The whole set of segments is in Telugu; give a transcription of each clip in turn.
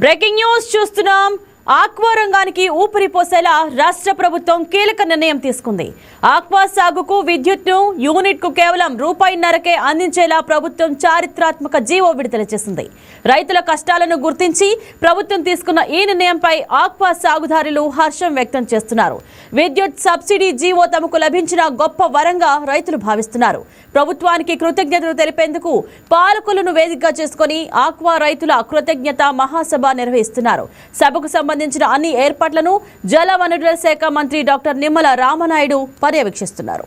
బ్రేకింగ్ న్యూస్ చూస్తున్నాం. ఆక్వా రంగానికి ఊపిరి పోసేలా రాష్ట్ర ప్రభుత్వం కీలక నిర్ణయం తీసుకుంది. ఆక్వా సాగుకు విద్యుత్ను యూనిట్కు కేవలం రూపాయిన్నరకే అందించేలా ప్రభుత్వం చారిత్రాత్మక జీవో విడుదల చేసింది. రైతుల కష్టాలను గుర్తించి ప్రభుత్వం తీసుకున్న ఈ నిర్ణయంపై ఆక్వా సాగుదారులు హర్షం వ్యక్తం చేస్తున్నారు. విద్యుత్ సబ్సిడీ జీవో తమకు లభించిన గొప్ప వరంగా రైతులు భావిస్తున్నారు. ప్రభుత్వానికి కృతజ్ఞతలు తెలిపేందుకు పాలకులను వేదికగా చేసుకుని ఆక్వా రైతుల కృతజ్ఞత మహాసభ నిర్వహిస్తున్నారు. సభకు సంబంధించిన అన్ని ఏర్పాట్లను జల వనరుల శాఖ మంత్రి డాక్టర్ నిమ్మల రామనాయుడు పర్యవేక్షిస్తున్నారు.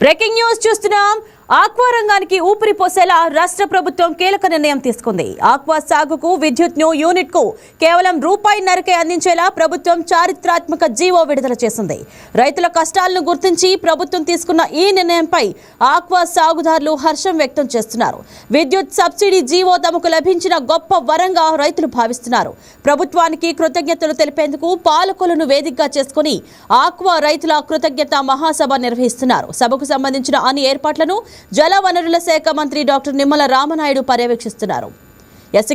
బ్రేకింగ్ న్యూస్ చూస్తున్నాం. ఆక్వా రంగానికి ఊపిరి పోసేలా రాష్ట్ర ప్రభుత్వం కీలక నిర్ణయం తీసుకుంది. ఆక్వా సాగుకు విద్యుత్ను యూనిట్కు కేవలం రూపాయిన్నరకే అందించేలా ప్రభుత్వం చారిత్రాత్మక జీవో విడుదల చేసింది. రైతుల కష్టాలను గుర్తించి ప్రభుత్వం తీసుకున్న ఈ నిర్ణయంపై ఆక్వా సాగుదారులు హర్షం వ్యక్తం చేస్తున్నారు. విద్యుత్ సబ్సిడీ జీవో తమకు లభించిన గొప్ప వరంగా రైతులు భావిస్తున్నారు. ప్రభుత్వానికి కృతజ్ఞతలు తెలిపేందుకు పాలకులను వేదికగా చేసుకుని ఆక్వా రైతుల కృతజ్ఞత మహాసభ నిర్వహిస్తున్నారు. సభకు సంబంధించిన అన్ని ఏర్పాట్లను జల వనరుల శాఖ మంత్రి డాక్టర్ నిమ్మల రామనాయుడు పర్యవేక్షిస్తున్నారు.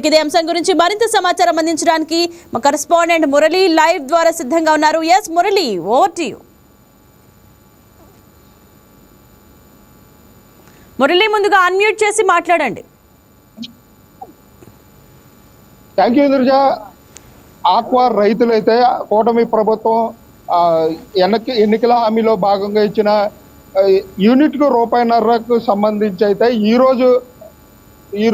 ఇదే అంశం గురించి మరింత సమాచారం అందించడానికి మా కరెస్పాండెంట్ మురళి లైవ్ ద్వారా సిద్ధంగా ఉన్నారు. Yes Murali, over to you. Murali, ముందుగా అన్మ్యూట్ చేసి మాట్లాడండి. Thank you Indraja. ఆక్వా రైతులైతే కూటమి ప్రభుత్వం ఎన్నికల హామీలో భాగంగా ఇచ్చిన యూనిట్కు రూపాయిన్నరకు సంబంధించి అయితే ఈ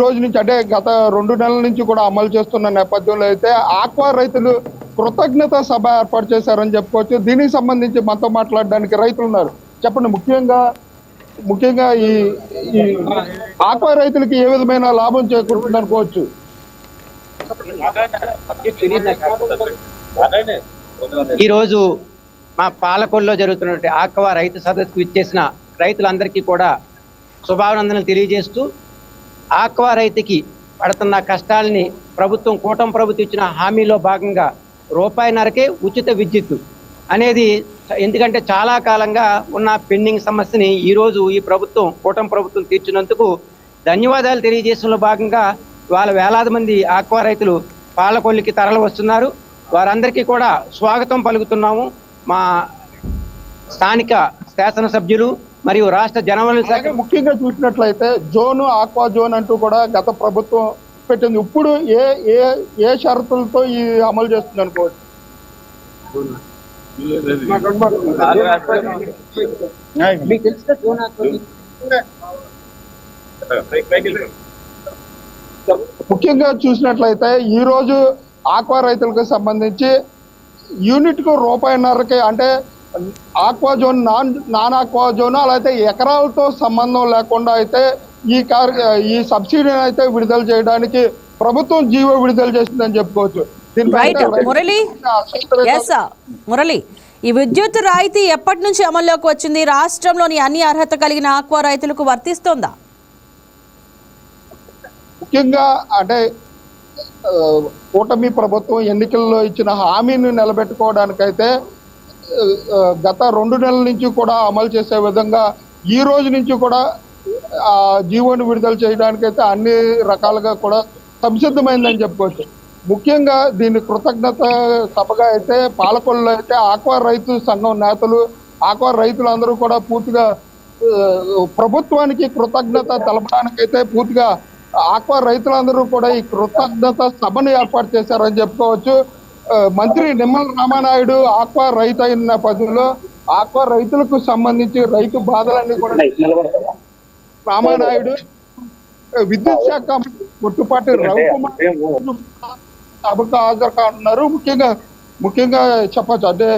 రోజు నుంచి అంటే గత 2 నెలల నుంచి కూడా అమలు చేస్తున్న నేపథ్యంలో అయితే ఆక్వా రైతులు కృతజ్ఞత సభ ఏర్పాటు చేశారని చెప్పుకోవచ్చు. దీనికి సంబంధించి మనతో మాట్లాడడానికి రైతులు ఉన్నారు. చెప్పండి, ముఖ్యంగా ఈ ఆక్వా రైతులకి ఏ విధమైన లాభం చేకూరుతుంది అనుకోవచ్చు? ఈరోజు మా పాలకొల్లో జరుగుతున్నటువంటి ఆక్వా రైతు సదస్సుకు ఇచ్చేసిన రైతులందరికీ కూడా శుభాభినందనలు తెలియజేస్తూ, ఆక్వా రైతుకి పడుతున్న కష్టాలని కూటమి ప్రభుత్వం ఇచ్చిన హామీలో భాగంగా రూపాయిన్నరకే ఉచిత విద్యుత్ అనేది, ఎందుకంటే చాలా కాలంగా ఉన్న పెండింగ్ సమస్యని ఈరోజు ఈ కూటమి ప్రభుత్వం తీర్చినందుకు ధన్యవాదాలు తెలియజేసడంలో భాగంగా వాళ్ళ వేలాది మంది ఆక్వా రైతులు పాలకొల్లికి తరలి వస్తున్నారు. వారందరికీ కూడా స్వాగతం పలుకుతున్నాము. మా స్థానిక శాసనసభ్యులు మరియు రాష్ట్ర జనవనరుల శాఖ ముఖ్యంగా చూసినట్లయితే ఆక్వా జోన్ అంటూ కూడా గత ప్రభుత్వం పెట్టింది. ఇప్పుడు ఏ షరతులతో ఈ అమలు చేస్తుంది అనుకోవచ్చు? ముఖ్యంగా చూసినట్లయితే ఈ రోజు ఆక్వా రైతులకు సంబంధించి యూనిట్ కు రూపాయిన్నరకి అంటే aqua zone non aqua zone అలాగే ఎకరాలతో సంబంధం లేకుండా అయితే ఈ సబ్సిడీని అయితే విడుదల చేయడానికి ప్రభుత్వం జీవో విడుదల చేసిందని చెప్పుకోవచ్చు. రైట్ మురళి, మురళి, ఈ విద్యుత్ రాయితీ ఎప్పటి నుంచి అమల్లోకి వచ్చింది? రాష్ట్రంలోని అన్ని అర్హత కలిగిన ఆక్వా రైతులకు వర్తిస్తోందా? ముఖ్యంగా అంటే కూటమి ప్రభుత్వం ఎన్నికల్లో ఇచ్చిన హామీని నిలబెట్టుకోవడానికైతే గత 2 నెలల నుంచి కూడా అమలు చేసే విధంగా ఈ రోజు నుంచి కూడా జీవోని విడుదల చేయడానికైతే అన్ని రకాలుగా కూడా సంసిద్ధమైందని చెప్పుకోవచ్చు. ముఖ్యంగా దీని కృతజ్ఞత సభగా అయితే పాలకొల్లులో అయితే ఆక్వా రైతు సంఘం నేతలు ఆక్వా రైతులందరూ కూడా పూర్తిగా ప్రభుత్వానికి కృతజ్ఞత తెలపడానికైతే పూర్తిగా ఆక్వా రైతులందరూ కూడా ఈ కృతజ్ఞత సభను ఏర్పాటు చేశారని చెప్పుకోవచ్చు. మంత్రి నిమ్మల రామానాయుడు ఆక్వా రైతు అయిన నేపథ్యంలో ఆక్వా రైతులకు సంబంధించి రైతు బాధలన్నీ కూడా రామానాయుడు, విద్యుత్ శాఖ కొట్టుపాటి రవికుమార్ సభకు హాజరు కానున్నారు. ముఖ్యంగా చెప్పచ్చు అంటే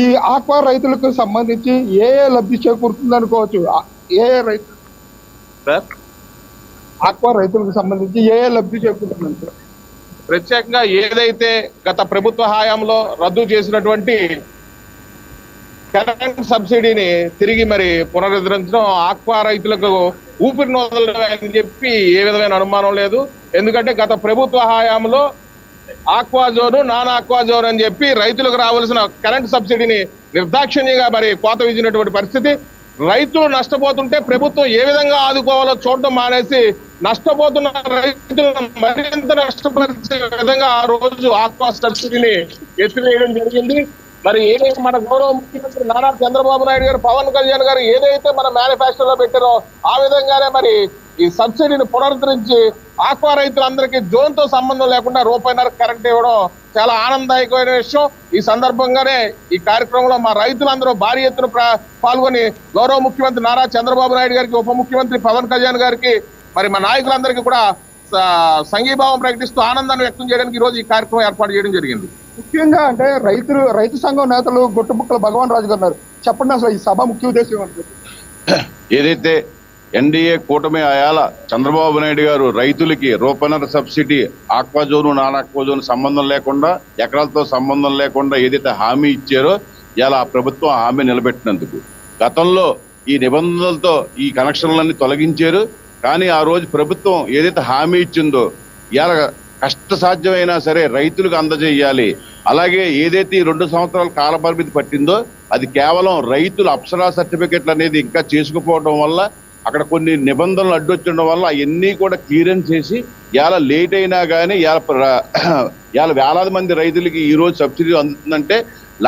ఈ ఆక్వా రైతులకు సంబంధించి ఏ లబ్ధి చేకూరుతుంది అనుకోవచ్చు. ఆక్వా రైతులకు సంబంధించి ఏ లబ్ధి చేకూరుతుంది? ప్రత్యేకంగా ఏదైతే గత ప్రభుత్వ హయాంలో రద్దు చేసినటువంటి కరెంట్ సబ్సిడీని తిరిగి మరి పునరుద్ధరించడం ఆక్వా రైతులకు ఊపిరి నోదలని చెప్పి ఏ విధమైన అనుమానం లేదు. ఎందుకంటే గత ప్రభుత్వ హయాంలో aqua zone non aqua zone అని చెప్పి రైతులకు రావాల్సిన కరెంట్ సబ్సిడీని నిర్దాక్షిణ్యంగా మరి కోత విధించినటువంటి పరిస్థితి. రైతులు నష్టపోతుంటే ప్రభుత్వం ఏ విధంగా ఆదుకోవాలో చూడడం మానేసి నష్టపోతున్న రైతులను మరింత నష్టపరిచే విధంగా ఆ రోజు ఆక్వా సబ్సిడీని ఎత్తివేయడం జరిగింది. మరి ఏదైతే మన గౌరవ ముఖ్యమంత్రి నారా చంద్రబాబు నాయుడు గారు, పవన్ కళ్యాణ్ గారు ఏదైతే మన మేనిఫెస్టోలో పెట్టారో ఆ విధంగానే మరి ఈ సబ్సిడీని పునరుద్ధరించి ఆక్వా రైతులందరికీ జోన్ తో సంబంధం లేకుండా రూపాయిన్నర కరెంట్ ఇవ్వడం చాలా ఆనందదాయకమైన విషయం. ఈ సందర్భంగానే ఈ కార్యక్రమంలో మా రైతులందరూ భారీ ఎత్తున పాల్గొని గౌరవ ముఖ్యమంత్రి నారా చంద్రబాబు నాయుడు గారికి, ఉప ముఖ్యమంత్రి పవన్ కళ్యాణ్ గారికి, మరి మా నాయకులందరికీ కూడా సంఘీభావం ప్రకటిస్తూ ఆనందాన్ని వ్యక్తం చేయడానికి ఈ రోజు ఈ కార్యక్రమం ఏర్పాటు చేయడం జరిగింది. ముఖ్యంగా అంటే రైతు సంఘం నేతలు గుట్టుముక్కల భగవాన్ రాజు గారు చెప్పండి, అసలు ఈ సభ ముఖ్య ఉద్దేశం ఏమంటారు? ఏదైతే ఎన్డీఏ కూటమి అయాల చంద్రబాబు నాయుడు గారు రైతులకి రూపాయిన్నర subsidy aqua zone non aqua zone సంబంధం లేకుండా ఎకరాలతో సంబంధం లేకుండా ఏదైతే హామీ ఇచ్చారో ఇలా ప్రభుత్వం హామీ నిలబెట్టినందుకు గతంలో ఈ నిబంధనలతో ఈ కనెక్షన్లన్నీ తొలగించారు. కానీ ఆ రోజు ప్రభుత్వం ఏదైతే హామీ ఇచ్చిందో ఇలా కష్ట సాధ్యమైనా సరే రైతులకు అందజేయాలి. అలాగే ఏదైతే ఈ 2 సంవత్సరాల కాల పరిమితి పట్టిందో అది కేవలం రైతుల అప్సరా సర్టిఫికెట్లు అనేది ఇంకా చేసుకుపోవడం వల్ల అక్కడ కొన్ని నిబంధనలు అడ్డొచ్చడం వల్ల అవన్నీ కూడా క్లియరెన్స్ చేసి ఇలా లేట్ అయినా కానీ ఇలా వేలాది మంది రైతులకి ఈ రోజు సబ్సిడీ అందుతుందంటే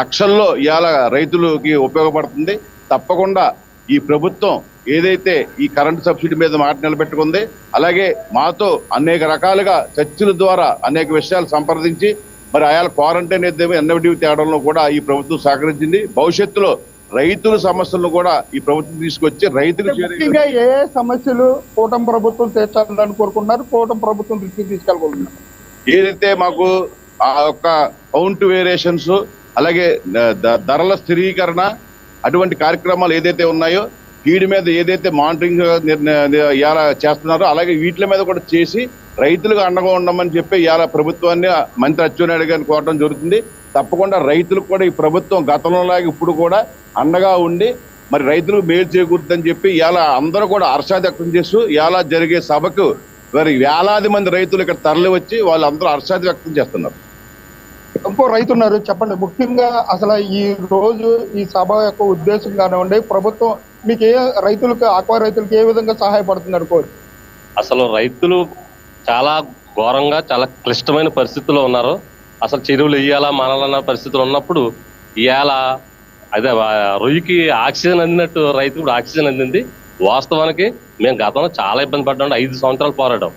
లక్షల్లో ఇవాళ రైతులకి ఉపయోగపడుతుంది. తప్పకుండా ఈ ప్రభుత్వం ఏదైతే ఈ కరెంట్ సబ్సిడీ మీద మాట నిలబెట్టుకుంది, అలాగే మాతో అనేక రకాలుగా చర్చల ద్వారా అనేక విషయాలు సంప్రదించి మరి ఆయా క్వారంటైన్ అయితే ఎన్ఎఫ్డి తేడంలో కూడా ఈ ప్రభుత్వం సహకరించింది. భవిష్యత్తులో రైతుల సమస్యలను కూడా ఈ ప్రభుత్వం తీసుకొచ్చి రైతులు ఏ సమస్యలు కూటమి ప్రభుత్వం తీర్చాలని కోరుకుంటున్నారు, కూటమి ప్రభుత్వం దృష్టికి తీసుకెళ్ళగలుగుతున్నారు? ఏదైతే మాకు ఆ యొక్క కౌంట్ వేరియేషన్స్, అలాగే ధరల స్థిరీకరణ అటువంటి కార్యక్రమాలు ఏదైతే ఉన్నాయో వీటి మీద ఏదైతే మానిటరింగ్ ఇలా చేస్తున్నారో అలాగే వీటి మీద కూడా చేసి రైతులకు అండగా ఉండమని చెప్పి ఇలా ప్రభుత్వాన్ని మంత్రి అచ్చెన్నాయుడు గారిని కోరడం జరుగుతుంది. తప్పకుండా రైతులకు కూడా ఈ ప్రభుత్వం గతంలోలాగా ఇప్పుడు కూడా అండగా ఉండి మరి రైతులకు మేలు చేకూరుతుందని చెప్పి ఇలా అందరూ కూడా హర్షాన్ని వ్యక్తం చేస్తూ ఇలా జరిగే సభకు మరి వేలాది మంది రైతులు ఇక్కడ తరలి వచ్చి వాళ్ళందరూ హర్షాన్ని వ్యక్తం చేస్తున్నారు. ఇంకో రైతు ఉన్నారు, చెప్పండి. ముఖ్యంగా అసలు ఈ రోజు ఈ సభ యొక్క ఉద్దేశం కానివ్వండి, ప్రభుత్వం మీకు రైతులకు ఆక్వా రైతులకు ఏ విధంగా సహాయపడుతుంది అనుకోవచ్చు? అసలు రైతులు చాలా ఘోరంగా చాలా క్లిష్టమైన పరిస్థితుల్లో ఉన్నారు. అసలు చెరువులు వేయాలా మానాలన్న పరిస్థితులు ఉన్నప్పుడు ఇవాళ అదే రొయ్యికి ఆక్సిజన్ అందినట్టు రైతు కూడా ఆక్సిజన్ అందింది. వాస్తవానికి మేము గతంలో చాలా ఇబ్బంది పడ్డాం, 5 సంవత్సరాలు పోరాడాం.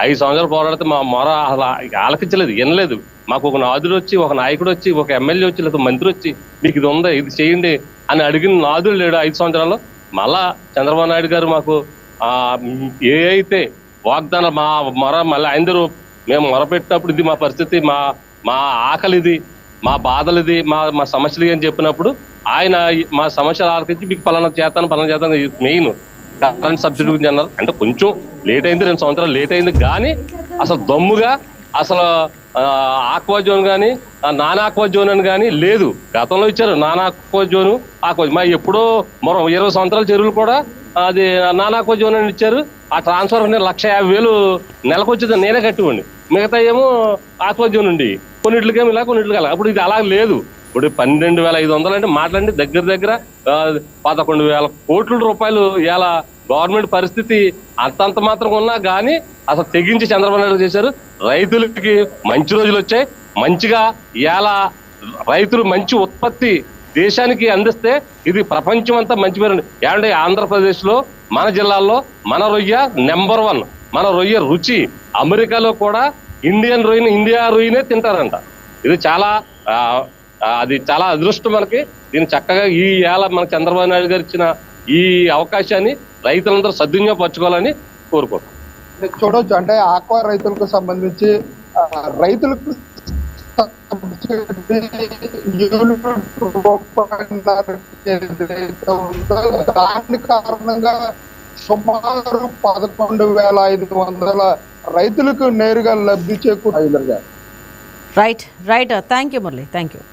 5 సంవత్సరాలు పోరాడితే మా మొర అలా ఆలకించలేదు, వినలేదు. మాకు ఒక నాదుడు వచ్చి, ఒక నాయకుడు వచ్చి, ఒక ఎమ్మెల్యే వచ్చి, లేదా మంత్రి వచ్చి మీకు ఇది ఉందా, ఇది చేయండి అని అడిగిన నాదుడు లేడు 5 సంవత్సరాల్లో. మళ్ళా చంద్రబాబు నాయుడు గారు మాకు ఏ అయితే వాగ్దానం మా మొర మళ్ళీ అందరూ మేము మొరపెట్టినప్పుడు ఇది మా పరిస్థితి, మా ఆకలి ఇది, మా బాధలు ఇది, మా సమస్యలు అని చెప్పినప్పుడు ఆయన మా సమస్యలు ఆలకించి మీకు పలానా చేస్తాను మెయిన్ కరెంట్ సబ్సిడీ గురించి అన్నారు. అంటే కొంచెం లేట్ అయింది, 2 సంవత్సరాలు లేట్ అయింది, కానీ అసలు దమ్ముగా అసలు ఆక్వా జోన్ కానీ నాన్ ఆక్వా జోన్ అని కానీ లేదు. గతంలో ఇచ్చారు నాన్ ఆక్వా జోను, ఆక్వా మా ఎప్పుడో మరో 20 సంవత్సరాల చెరువులు కూడా అది నాన్ ఆక్వా జోన్ అని ఇచ్చారు. ఆ ట్రాన్స్ఫర్ 1,50,000 నెలకు వచ్చేది నేనే కట్టివ్వండి, మిగతా ఏమో ఆక్వా జోన్ ఉండి కొన్నిట్లకేమో ఇలా కొన్నిట్లకి అలా. అప్పుడు ఇది అలా లేదు. ఇప్పుడు 12,500 అంటే మాట్లాడి దగ్గర 11,000 కోట్ల రూపాయలు ఇలా గవర్నమెంట్ పరిస్థితి అంతంత మాత్రం ఉన్నా కానీ అసలు తెగించి చంద్రబాబు నాయుడు చేశారు. రైతులకి మంచి రోజులు వచ్చాయి. మంచిగా ఇలా రైతులు మంచి ఉత్పత్తి దేశానికి అందిస్తే ఇది ప్రపంచం అంతా మంచి పేరు. ఏమంటే ఆంధ్రప్రదేశ్ లో మన జిల్లాల్లో మన రొయ్య నెంబర్ 1. మన రొయ్య రుచి అమెరికాలో కూడా ఇండియన్ రొయ్యని, ఇండియా రొయ్యనే తింటారంట. ఇది చాలా అది చాలా అదృష్టం మనకి. దీన్ని చక్కగా ఈ ఏళ మన చంద్రబాబు నాయుడు గారు ఇచ్చిన ఈ అవకాశాన్ని రైతులందరూ సద్వినియోగపరచుకోవాలని కోరుకుంటున్నాం. చూడొచ్చు, అంటే ఆక్వా రైతులకు సంబంధించి రైతులకు దాని కారణంగా సుమారు 11,500 రైతులకు నేరుగా లబ్ధి చేకూరు. Right. Thank you Murali, thank you.